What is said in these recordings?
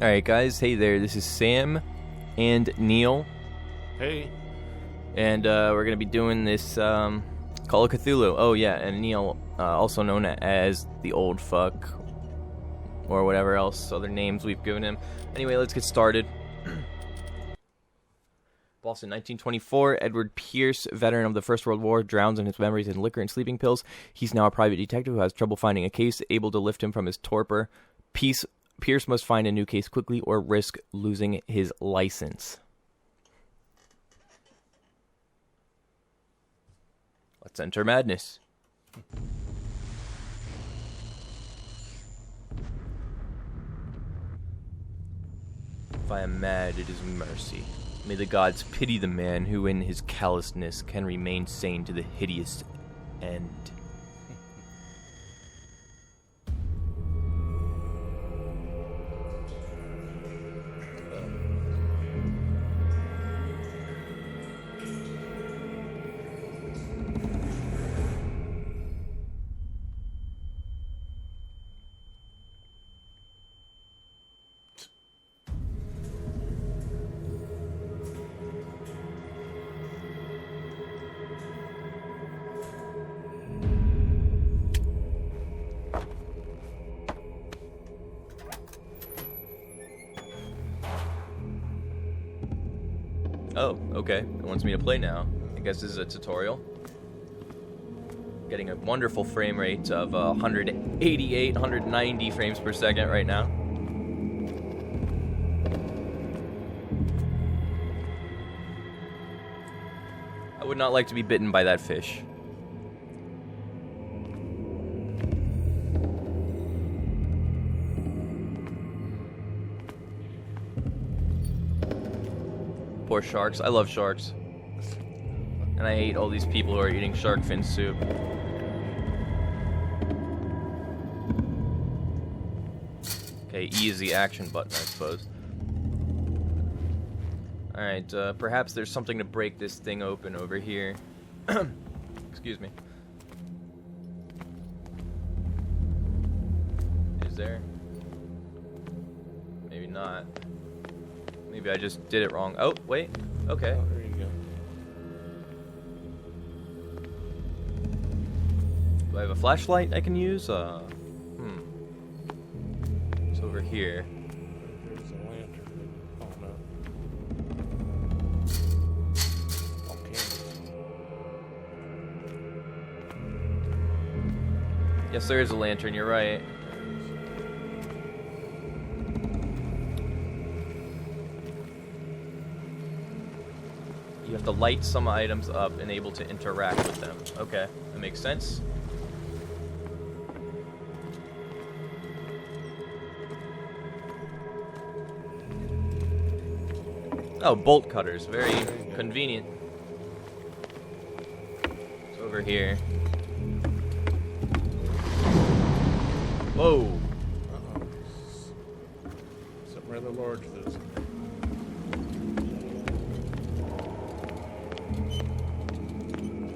Alright guys, hey there, this is Sam and Neil. Hey. And we're going to be doing this Call of Cthulhu. Oh yeah, and Neil, also known as the old fuck, or whatever else, other names we've given him. Anyway, let's get started. Boston, 1924, Edward Pierce, veteran of the First World War, drowns in his memories in liquor and sleeping pills. He's now a private detective who has trouble finding a case able to lift him from his torpor. Pierce must find a new case quickly or risk losing his license. Let's enter madness. If I am mad, it is mercy. May the gods pity the man who in his callousness can remain sane to the hideous end. Oh, okay. It wants me to play now. I guess this is a tutorial. Getting a wonderful frame rate of 188, 190 frames per second right now. I would not like to be bitten by that fish. Poor sharks. I love sharks. And I hate all these people who are eating shark fin soup. Okay, E is the action button, I suppose. Alright, perhaps there's something to break this thing open over here. Excuse me. Is there? Maybe not. Maybe I just did it wrong. Oh, wait. Okay. Oh, there you go. Do I have a flashlight I can use? It's over here. There's a lantern. Oh, no. Okay. Yes, there is a lantern, you're right. You have to light some items up and able to interact with them. Okay, that makes sense. Oh, bolt cutters. Very convenient. It's over here. Whoa. Uh-oh. Something rather large, this.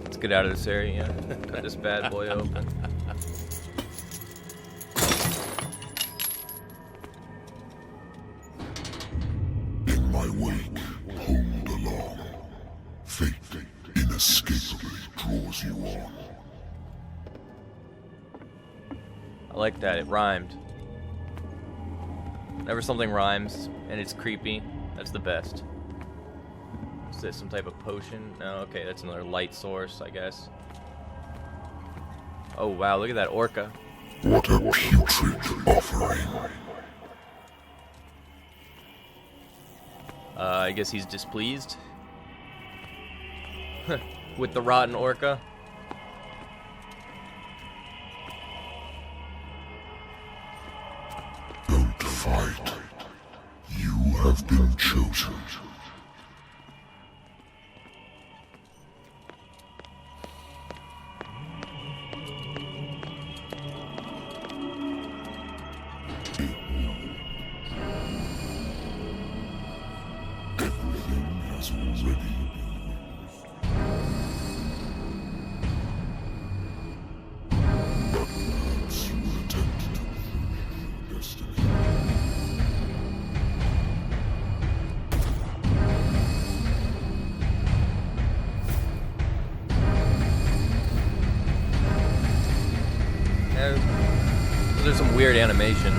Let's get out of this area. Cut this bad boy open. In my wake, hold along. Fate inescapably draws you on. I like that. It rhymed. Whenever something rhymes and it's creepy, that's the best. Is this some type of potion? No, okay, that's another light source, I guess. Oh wow, look at that orca. What a putrid offering. I guess he's displeased with the rotten orca. Don't fight. You have been chosen. Everything has already been used. But perhaps you will attempt to fulfill your destiny. There's some weird animations.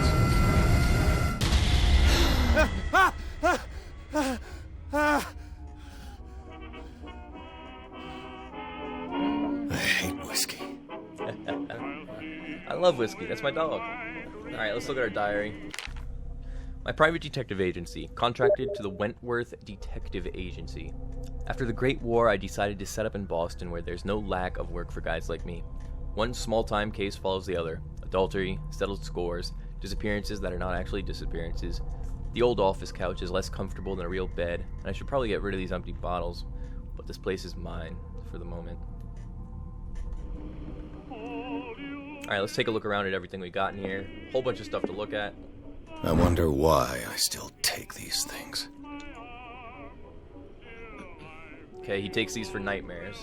I hate whiskey. I love whiskey. That's my dog. Alright, let's look at our diary. My private detective agency, contracted to the Wentworth Detective Agency. After the Great War, I decided to set up in Boston where there's no lack of work for guys like me. One small-time case follows the other. Adultery, settled scores, disappearances that are not actually disappearances. The old office couch is less comfortable than a real bed, and I should probably get rid of these empty bottles. But this place is mine, for the moment. Alright, let's take a look around at everything we got in here. Whole bunch of stuff to look at. I wonder why I still take these things. Okay, he takes these for nightmares.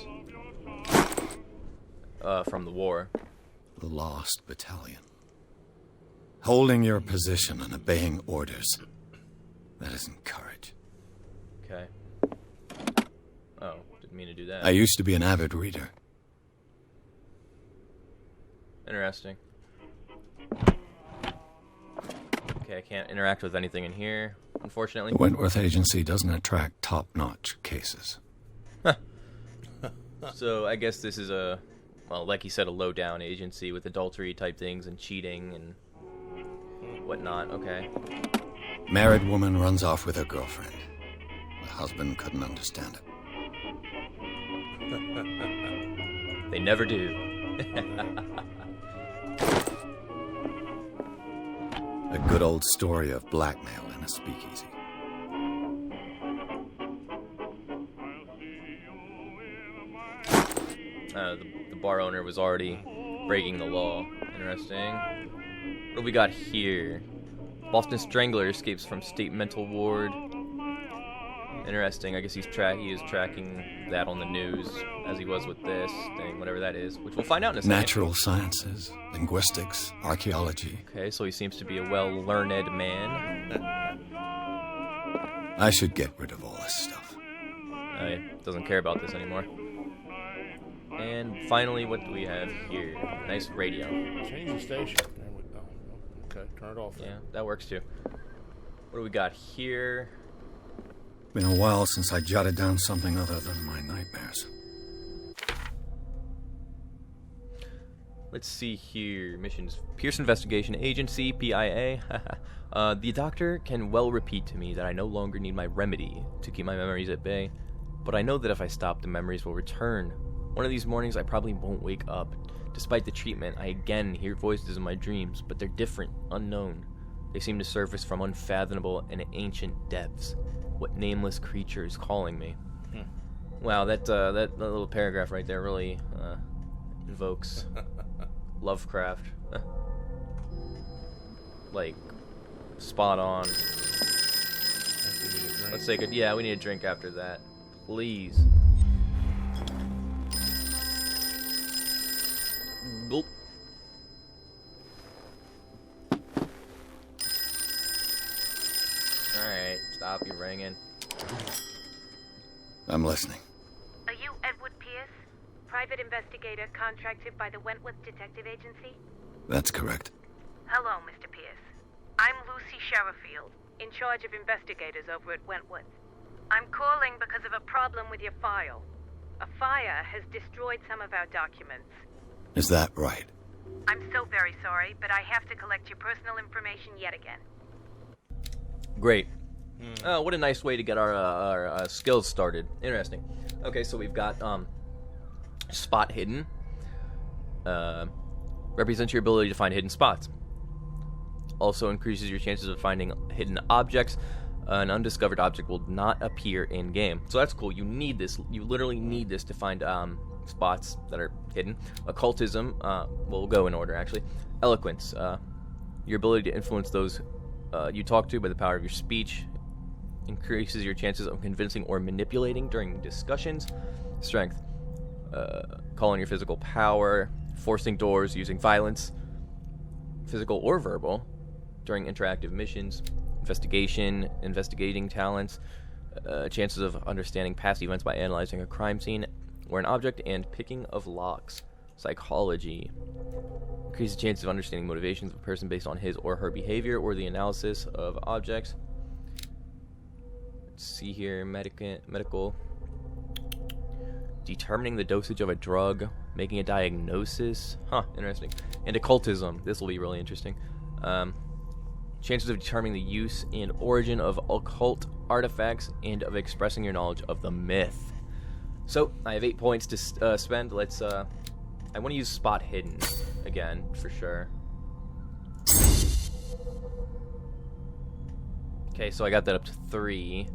From the war. The Lost Battalion. Holding your position and obeying orders. That isn't courage. Okay. Oh, didn't mean to do that. I used to be an avid reader. Interesting. Okay, I can't interact with anything in here, unfortunately. The Wentworth Agency doesn't attract top-notch cases. So I guess this is a, well, like he said, a low-down agency with adultery type things and cheating and whatnot. Okay. Married woman runs off with her girlfriend. The husband couldn't understand it. They never do. A good old story of blackmail in a speakeasy. The bar owner was already breaking the law. Interesting. What do we got here? Boston Strangler escapes from state mental ward. Interesting. I guess he is tracking that on the news as he was with this thing, whatever that is, which we'll find out in a second. Natural sciences, linguistics, archaeology. Okay, so he seems to be a well-learned man. I should get rid of all this stuff. He doesn't care about this anymore. And finally, what do we have here? Nice radio. Change the station. There we go. Okay, turn it off. Yeah, that works too. What do we got here? Been a while since I jotted down something other than my nightmares. Let's see here. Missions. Pierce Investigation Agency, PIA. The doctor can well repeat to me that I no longer need my remedy to keep my memories at bay. But I know that if I stop, the memories will return. One of these mornings, I probably won't wake up. Despite the treatment, I again hear voices in my dreams, but they're different, unknown. They seem to surface from unfathomable and ancient depths. What nameless creature is calling me? Wow, that little paragraph right there really invokes Lovecraft. Like, spot on. Let's take a, yeah, we need a drink after that. Please. Gulp. Alright, stop you ringing. I'm listening. Are you Edward Pierce, private investigator contracted by the Wentworth Detective Agency? That's correct. Hello, Mr. Pierce. I'm Lucy Sherrifield, in charge of investigators over at Wentworth. I'm calling because of a problem with your file. A fire has destroyed some of our documents. Is that right? I'm so very sorry, but I have to collect your personal information yet again. Great. Oh, what a nice way to get our skills started. Interesting. Okay, so we've got spot hidden. Represents your ability to find hidden spots. Also increases your chances of finding hidden objects. An undiscovered object will not appear in game. So that's cool. You need this. You literally need this to find spots that are hidden. Occultism will go in order actually. Eloquence. Your ability to influence those you talk to by the power of your speech increases your chances of convincing or manipulating during discussions. Strength. Call on your physical power. Forcing doors using violence. Physical or verbal. During interactive missions. Investigation. Investigating talents. Chances of understanding past events by analyzing a crime scene or an object. And picking of locks. Psychology. Increases the chances of understanding motivations of a person based on his or her behavior or the analysis of objects. Let's see here. Medical. Determining the dosage of a drug. Making a diagnosis. Huh, interesting. And occultism. This will be really interesting. Chances of determining the use and origin of occult artifacts and of expressing your knowledge of the myth. So, I have 8 points to spend. Let's, I want to use Spot Hidden again, for sure. Okay, so I got that up to 3.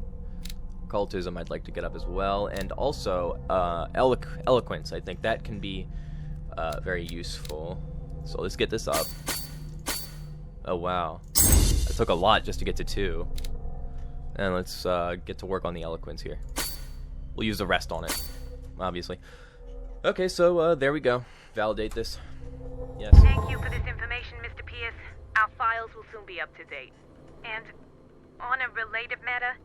Occultism I'd like to get up as well. And also, Eloquence. I think that can be very useful. So let's get this up. Oh, wow. It took a lot just to get to 2. And let's get to work on the Eloquence here. We'll use the rest on it, obviously. Okay, so there we go. Validate this. Yes. Thank you for this information, Mr. Pierce. Our files will soon be up to date. And on a related matter,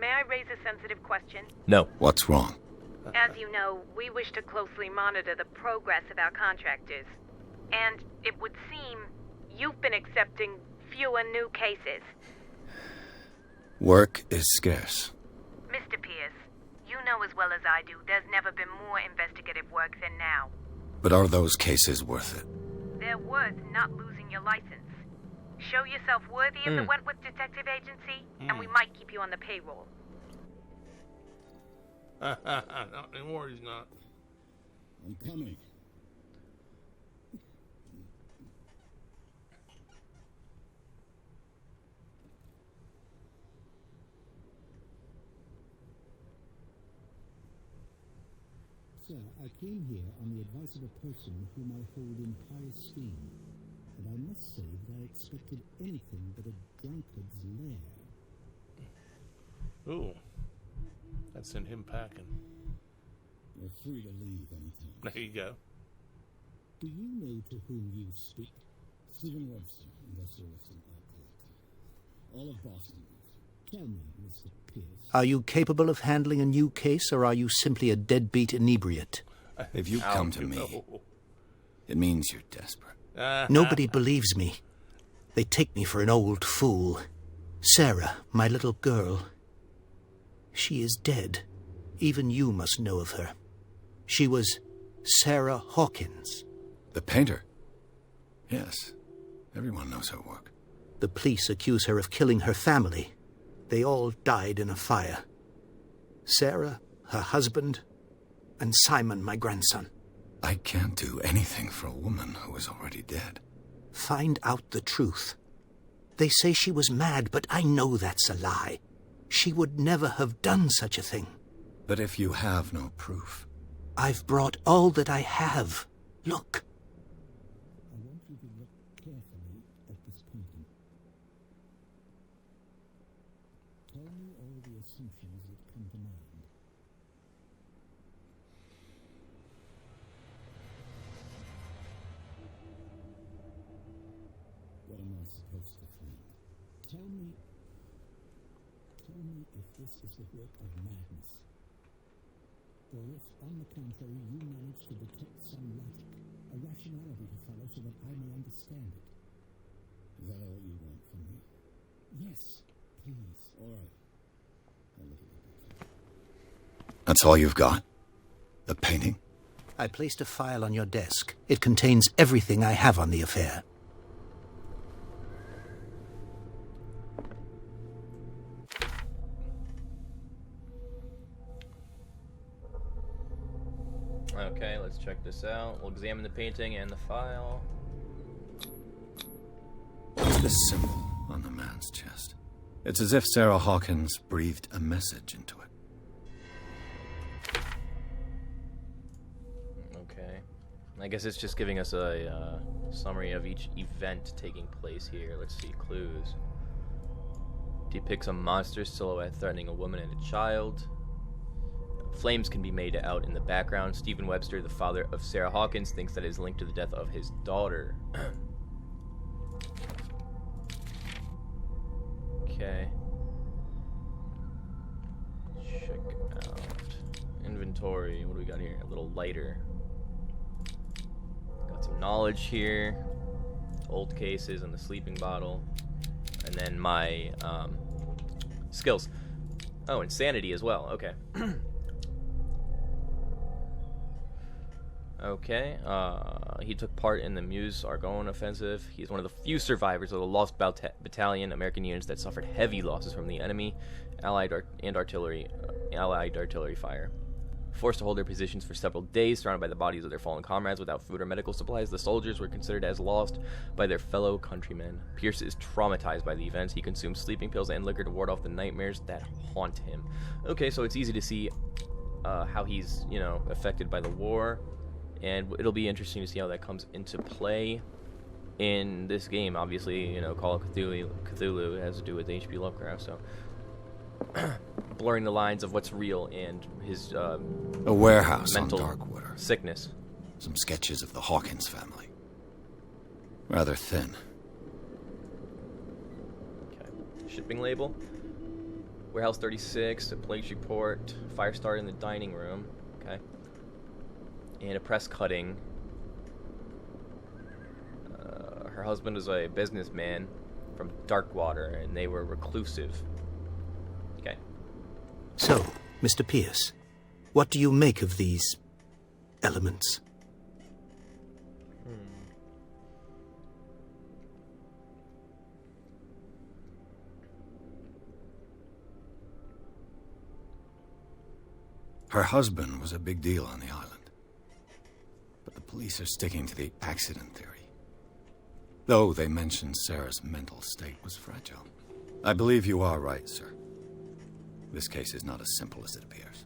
may I raise a sensitive question? No. What's wrong? As you know, we wish to closely monitor the progress of our contractors. And it would seem you've been accepting fewer new cases. Work is scarce. Mr. Pierce, you know as well as I do, there's never been more investigative work than now. But are those cases worth it? They're worth not losing your license. Show yourself worthy of the Wentworth Detective Agency, and we might keep you on the payroll. Not anymore, he's not. I'm coming. Sir, I came here on the advice of a person whom I hold in high esteem, and I must say that I expected anything but a drunkard's lair. Ooh. I'd send him packing. You're free to leave anytime. There you go. Do you know to whom you speak? Stephen Webster, industrialist and art collector. All of Boston. Tell me, Mr. Pierce. Are you capable of handling a new case, or are you simply a deadbeat inebriate? If you come to me, it means you're desperate. Nobody believes me. They take me for an old fool. Sarah, my little girl. She is dead. Even you must know of her. She was Sarah Hawkins. The painter? Yes. Everyone knows her work. The police accuse her of killing her family. They all died in a fire. Sarah, her husband, and Simon, my grandson. I can't do anything for a woman who is already dead. Find out the truth. They say she was mad, but I know that's a lie. She would never have done such a thing. But if you have no proof... I've brought all that I have. Look. I want you to look carefully at this painting. Tell me all the assumptions that come to mind. What am I supposed to think? Tell me if this is the work of madness. Or if, on the contrary, you manage to detect some logic, a rationality to follow so that I may understand it. Is that all you want from me? Yes, please. All right. I'll look at it. That's all you've got? The painting? I placed a file on your desk. It contains everything I have on the affair. Okay, let's check this out. We'll examine the painting and the file. What's this symbol on the man's chest? It's as if Sarah Hawkins breathed a message into it. Okay. I guess it's just giving us a summary of each event taking place here. Let's see, clues. Depicts a monster silhouette threatening a woman and a child. Flames can be made out in the background. Stephen Webster, the father of Sarah Hawkins, thinks that it is linked to the death of his daughter. Okay. Check out inventory. What do we got here? A little lighter. Got some knowledge here. Old cases and the sleeping bottle. And then my skills. Oh, insanity as well. Okay. Okay. He took part in the Meuse-Argonne offensive. He's one of the few survivors of the lost battalion American units that suffered heavy losses from the enemy, Allied artillery fire. Forced to hold their positions for several days, surrounded by the bodies of their fallen comrades without food or medical supplies, the soldiers were considered as lost by their fellow countrymen. Pierce is traumatized by the events. He consumes sleeping pills and liquor to ward off the nightmares that haunt him. Okay, so it's easy to see how he's, affected by the war, and it'll be interesting to see how that comes into play in this game. Obviously, Call of Cthulhu has to do with H.P. Lovecraft, so blurring the lines of what's real and his a warehouse on mental Darkwater. Sickness. Some sketches of the Hawkins family. Rather thin. Okay. Shipping label. Warehouse 36, a police report, fire started in the dining room. Okay. And a press cutting. Her husband was a businessman from Darkwater, and they were reclusive. Okay. So, Mr. Pierce, what do you make of these elements? Her husband was a big deal on the island. But the police are sticking to the accident theory. Though they mentioned Sarah's mental state was fragile. I believe you are right, sir. This case is not as simple as it appears.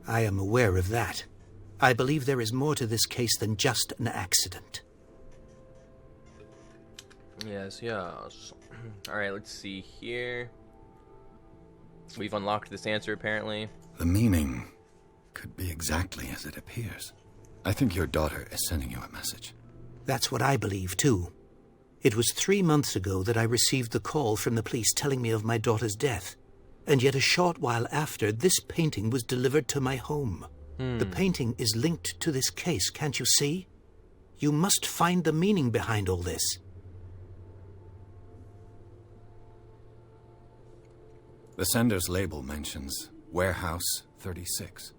I am aware of that. I believe there is more to this case than just an accident. Yes. Alright, let's see here. We've unlocked this answer, apparently. The meaning could be exactly as it appears. I think your daughter is sending you a message. That's what I believe, too. It was 3 months ago that I received the call from the police telling me of my daughter's death. And yet a short while after, this painting was delivered to my home. The painting is linked to this case, can't you see? You must find the meaning behind all this. The sender's label mentions Warehouse 36.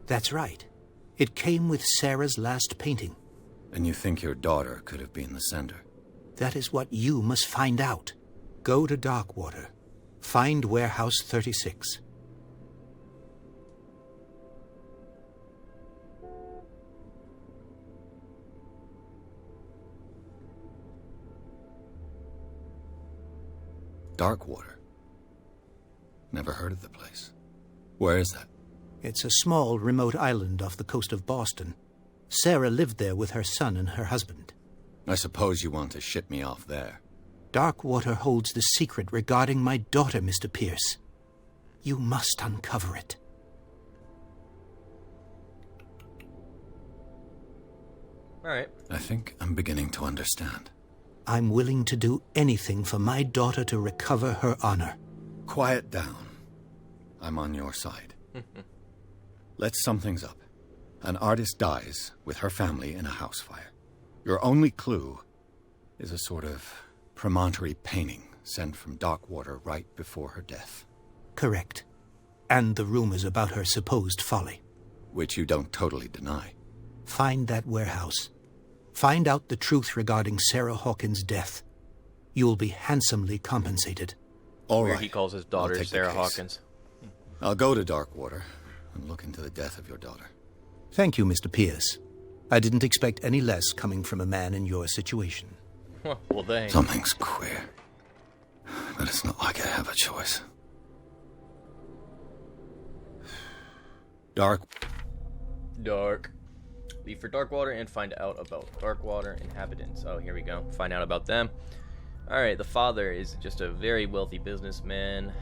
That's right. It came with Sarah's last painting. And you think your daughter could have been the sender? That is what you must find out. Go to Darkwater. Find Warehouse 36. Darkwater? Never heard of the place. Where is that? It's a small, remote island off the coast of Boston. Sarah lived there with her son and her husband. I suppose you want to ship me off there. Darkwater holds the secret regarding my daughter, Mr. Pierce. You must uncover it. Alright. I think I'm beginning to understand. I'm willing to do anything for my daughter to recover her honor. Quiet down. I'm on your side. Let's sum things up. An artist dies with her family in a house fire. Your only clue is a sort of promontory painting sent from Darkwater right before her death. Correct. And the rumors about her supposed folly. Which you don't totally deny. Find that warehouse. Find out the truth regarding Sarah Hawkins' death. You'll be handsomely compensated. All Where right. he calls his I'll daughter take the Sarah case. Hawkins. I'll go to Darkwater and look into the death of your daughter. Thank you, Mr. Pierce. I didn't expect any less coming from a man in your situation. Well, dang. Something's queer. But it's not like I have a choice. Dark. Leave for Darkwater and find out about Darkwater inhabitants. Oh, here we go. Find out about them. Alright, the father is just a very wealthy businessman.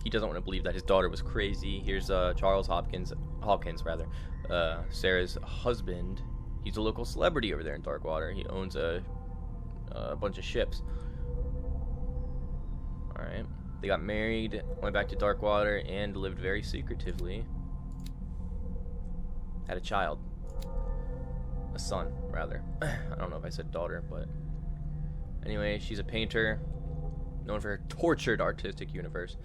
He doesn't want to believe that his daughter was crazy. Here's Charles Hawkins, Sarah's husband. He's a local celebrity over there in Darkwater. He owns a bunch of ships. Alright. They got married, went back to Darkwater, and lived very secretively. Had a child. A son, rather. I don't know if I said daughter, but... Anyway, she's a painter, known for her tortured artistic universe.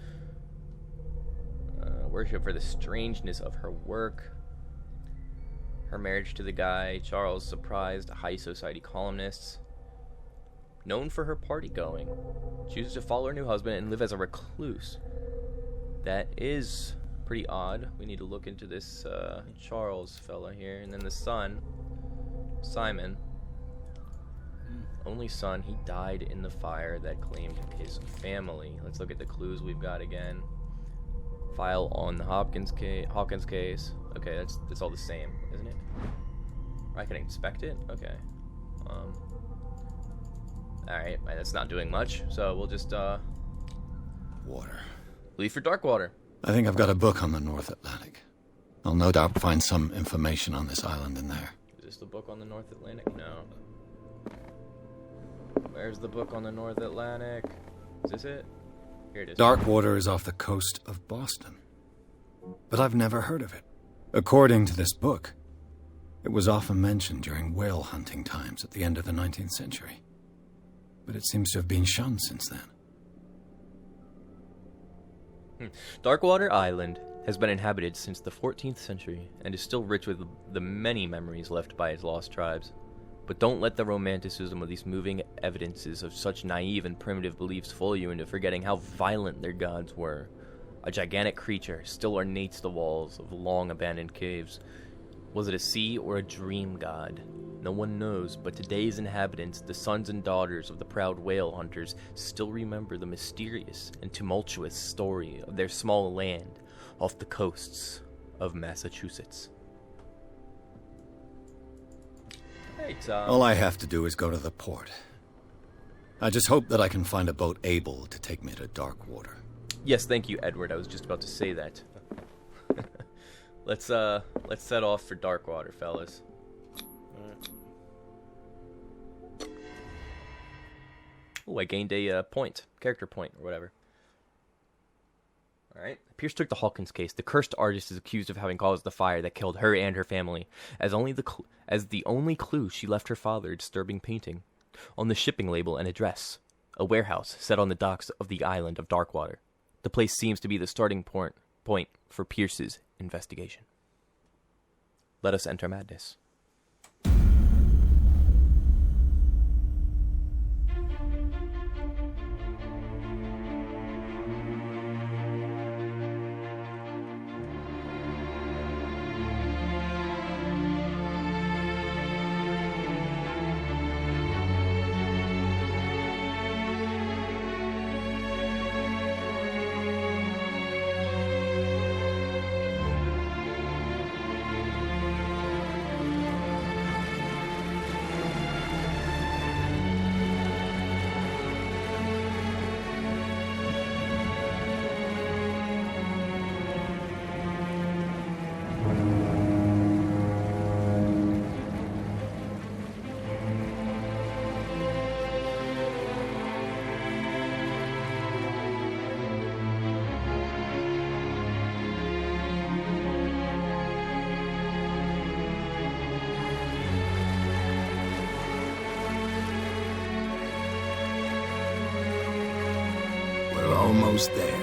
Worship for the strangeness of her work. Her marriage to the guy, Charles, surprised high society columnists. Known for her party going. Chooses to follow her new husband and live as a recluse. That is pretty odd. We need to look into this Charles fella here. And then the son, Simon. Only son, he died in the fire that claimed his family. Let's look at the clues we've got again. File on the Hawkins case. Okay, that's all the same, isn't it? I can inspect it? Okay. Alright, that's not doing much, so we'll just, Water. leave for Darkwater. I think I've got a book on the North Atlantic. I'll no doubt find some information on this island in there. Is this the book on the North Atlantic? No. Where's the book on the North Atlantic? Is this it? Here it is. Darkwater is off the coast of Boston. But I've never heard of it. According to this book, it was often mentioned during whale hunting times at the end of the 19th century. But it seems to have been shunned since then. Darkwater Island has been inhabited since the 14th century and is still rich with the many memories left by its lost tribes. But don't let the romanticism of these moving evidences of such naive and primitive beliefs fool you into forgetting how violent their gods were. A gigantic creature still ornates the walls of long-abandoned caves. Was it a sea or a dream god? No one knows, but today's inhabitants, the sons and daughters of the proud whale hunters, still remember the mysterious and tumultuous story of their small land off the coasts of Massachusetts. Hey, Tom. All I have to do is go to the port. I just hope that I can find a boat able to take me to Darkwater. Yes, thank you, Edward. I was just about to say that. Let's set off for Darkwater, fellas. Oh, I gained a character point, or whatever. Alright. Pierce took the Hawkins case. The cursed artist is accused of having caused the fire that killed her and her family, as the only clue she left her father a disturbing painting. On the shipping label and address, a warehouse set on the docks of the island of Darkwater. The place seems to be the starting point for Pierce's investigation. Let us enter madness. Almost there.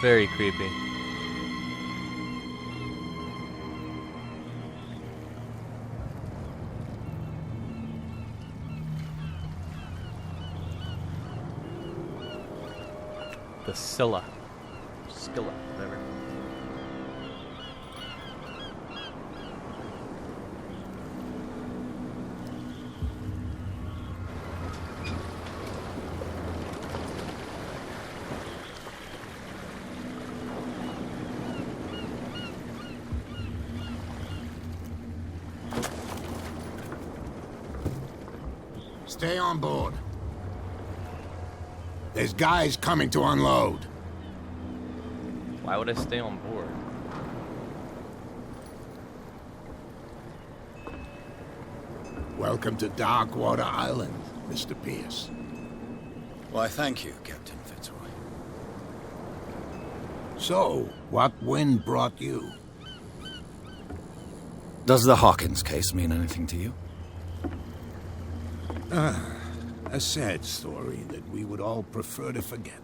Very creepy. The Scylla, whatever. Stay on board. There's guys coming to unload. Why would I stay on board? Welcome to Darkwater Island, Mr. Pierce. Why, thank you, Captain Fitzroy. So, what wind brought you? Does the Hawkins case mean anything to you? A sad story that we would all prefer to forget.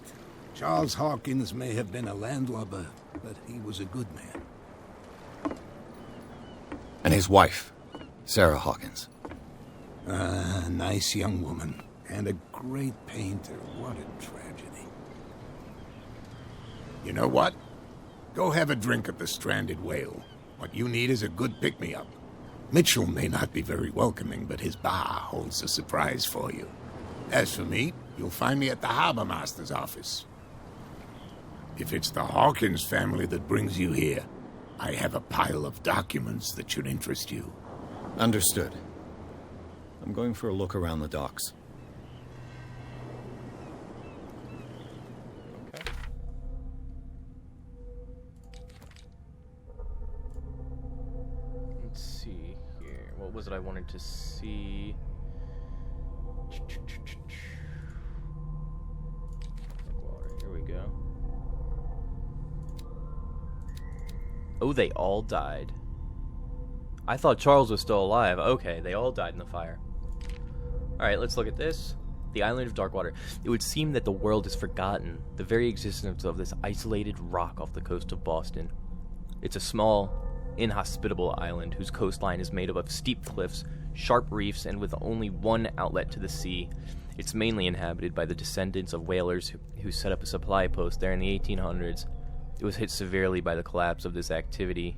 Charles Hawkins may have been a landlubber, but he was a good man. And his wife, Sarah Hawkins. A nice young woman, and a great painter. What a tragedy. You know what? Go have a drink at the Stranded Whale. What you need is a good pick-me-up. Mitchell may not be very welcoming, but his bar holds a surprise for you. As for me, you'll find me at the Harbor Master's office. If it's the Hawkins family that brings you here, I have a pile of documents that should interest you. Understood. I'm going for a look around the docks. Okay. Let's see here. What was it I wanted to see? Water. Here we go. Oh, they all died. I thought Charles was still alive. Okay, they all died in the fire. Alright, let's look at this. The island of Darkwater. It would seem that the world has forgotten the very existence of this isolated rock off the coast of Boston. It's a small, inhospitable island whose coastline is made up of steep cliffs, sharp reefs, and with only one outlet to the sea. It's mainly inhabited by the descendants of whalers who set up a supply post there in the 1800s. It was hit severely by the collapse of this activity.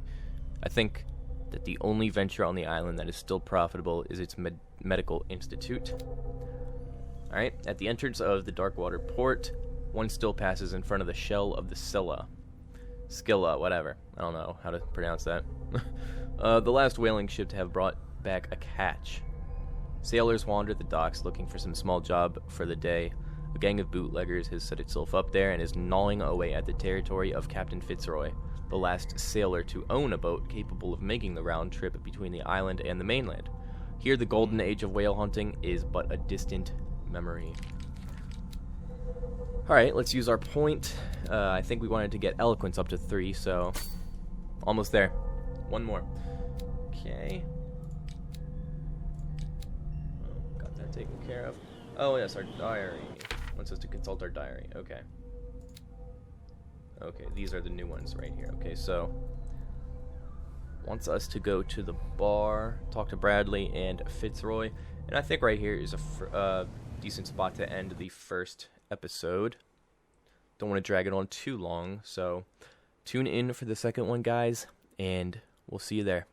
I think that the only venture on the island that is still profitable is its medical institute. Alright, at the entrance of the Darkwater port, one still passes in front of the shell of the Scylla, whatever. I don't know how to pronounce that. The last whaling ship to have brought back a catch. Sailors wander the docks looking for some small job for the day. A gang of bootleggers has set itself up there and is gnawing away at the territory of Captain Fitzroy, the last sailor to own a boat capable of making the round trip between the island and the mainland. Here, the golden age of whale hunting is but a distant memory. Alright, let's use our point. I think we wanted to get eloquence up to 3, so almost there. One more. Okay. Oh, got that taken care of. Oh, yes, our diary. Wants us to consult our diary. Okay. Okay, these are the new ones right here. Okay, so wants us to go to the bar, talk to Bradley and Fitzroy, and I think right here is a decent spot to end the first episode. Don't want to drag it on too long, so tune in for the second one, guys, and we'll see you there.